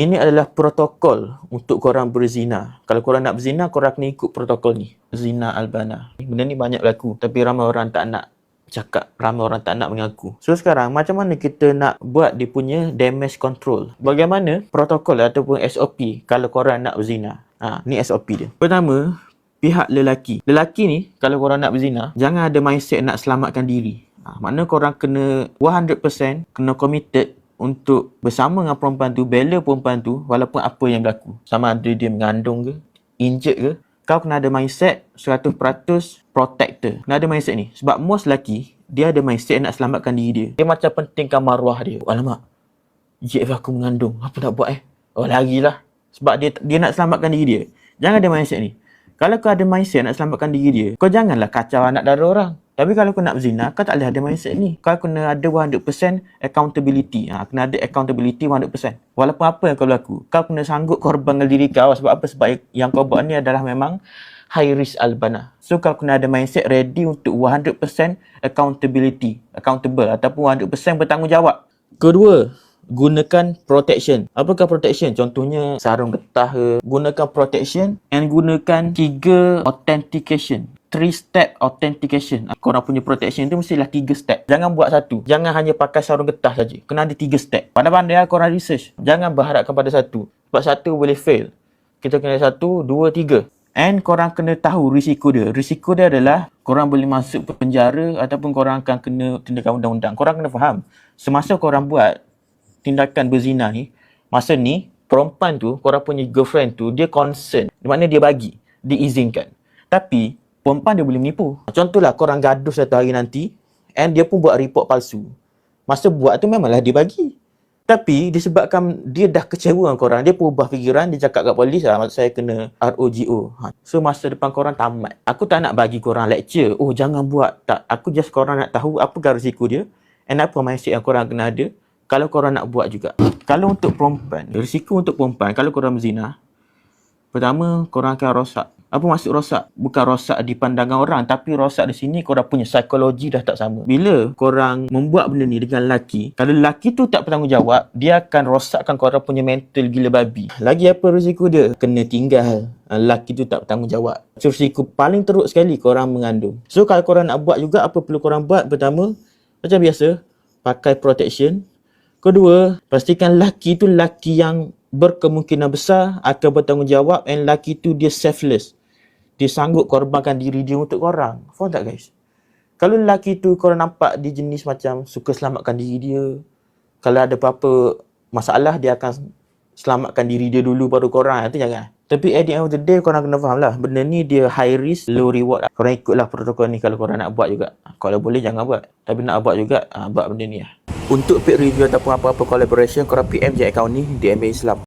Ini adalah protokol untuk korang berzina. Kalau korang nak berzina, korang kena ikut protokol ni. Zina Albana. Benda ni banyak berlaku. Tapi ramai orang tak nak cakap. Ramai orang tak nak mengaku. So sekarang, macam mana kita nak buat dia punya damage control? Bagaimana protokol ataupun SOP kalau korang nak berzina? Ni SOP dia. Pertama, pihak lelaki. Lelaki ni, kalau korang nak berzina, jangan ada mindset nak selamatkan diri. Maknanya korang kena 100% kena committed untuk bersama dengan perempuan tu, bela perempuan tu walaupun apa yang berlaku. Sama ada dia mengandung ke, injured ke, kau kena ada mindset 100% protector. Kena ada mindset ni. Sebab most lelaki, dia ada mindset nak selamatkan diri dia. Dia macam pentingkan maruah dia. Alamak, Jeb aku mengandung. Apa nak buat Oh, lagilah. Sebab dia nak selamatkan diri dia. Jangan ada mindset ni. Kalau kau ada mindset nak selamatkan diri dia, kau janganlah kacau anak dara orang. Tapi kalau kau nak berzina, kau tak boleh ada mindset ni. Kau kena ada 100% accountability. Kena ada accountability 100%. Walaupun apa yang kau laku, kau kena sanggup korbankan diri kau. Sebab apa? Sebab yang kau buat ni adalah memang high risk Albana. So kau kena ada mindset ready untuk 100% accountable ataupun 100% bertanggungjawab. Kedua, gunakan protection. Apakah protection? Contohnya sarung getah ke. Gunakan protection and gunakan 3 authentication. 3-step authentication. Korang punya protection tu mestilah 3 step. Jangan buat satu. Jangan hanya pakai sarung getah saja. Kena ada 3 step. Pandai-pandai korang research. Jangan berharapkan pada satu. Sebab satu boleh fail. Kita kena 1, 2, 3. And korang kena tahu risiko dia. Risiko dia adalah korang boleh masuk penjara ataupun korang akan kena tindakan undang-undang. Korang kena faham. Semasa korang buat tindakan berzina ni, masa ni perempuan tu, korang punya girlfriend tu, dia concern. Maknanya dia bagi, diizinkan. Tapi perempuan dia boleh menipu. Contohlah korang gaduh satu hari nanti and dia pun buat report palsu. Masa buat tu memanglah dia bagi. Tapi disebabkan dia dah kecewa dengan korang, dia pun ubah fikiran, dia cakap kat polis maksud saya kena ROGO. So masa depan korang tamat. Aku tak nak bagi korang lecture. Oh jangan buat. Tak. Aku just korang nak tahu apa risiko dia and apa mindset yang korang kena ada kalau korang nak buat juga. Kalau untuk perempuan, risiko untuk perempuan kalau korang berzina, pertama, korang akan rosak. Apa maksud rosak? Bukan rosak di pandangan orang, tapi rosak di sini korang punya psikologi dah tak sama. Bila korang membuat benda ni dengan lelaki, kalau lelaki tu tak bertanggungjawab, dia akan rosakkan korang punya mental gila babi. Lagi apa risiko dia? Kena tinggal. Lelaki tu tak bertanggungjawab. So, risiko paling teruk sekali korang mengandung. So, kalau korang nak buat juga, apa perlu korang buat? Pertama, macam biasa, pakai protection. Kedua, pastikan lelaki tu lelaki yang berkemungkinan besar akan bertanggungjawab and lelaki tu dia selfless. Dia sanggup korbankan diri dia untuk korang. Faham tak guys? Kalau lelaki tu korang nampak dia jenis macam suka selamatkan diri dia. Kalau ada apa-apa masalah dia akan selamatkan diri dia dulu baru korang. Itu jangan. Tapi at the end of the day korang kena faham lah. Benda ni dia high risk, low reward. Korang ikutlah protokol ni kalau korang nak buat juga. Kalau boleh jangan buat. Tapi nak buat juga, buat benda ni lah. Untuk paid review ataupun apa-apa collaboration, korang PM je account ni di MBA Islam.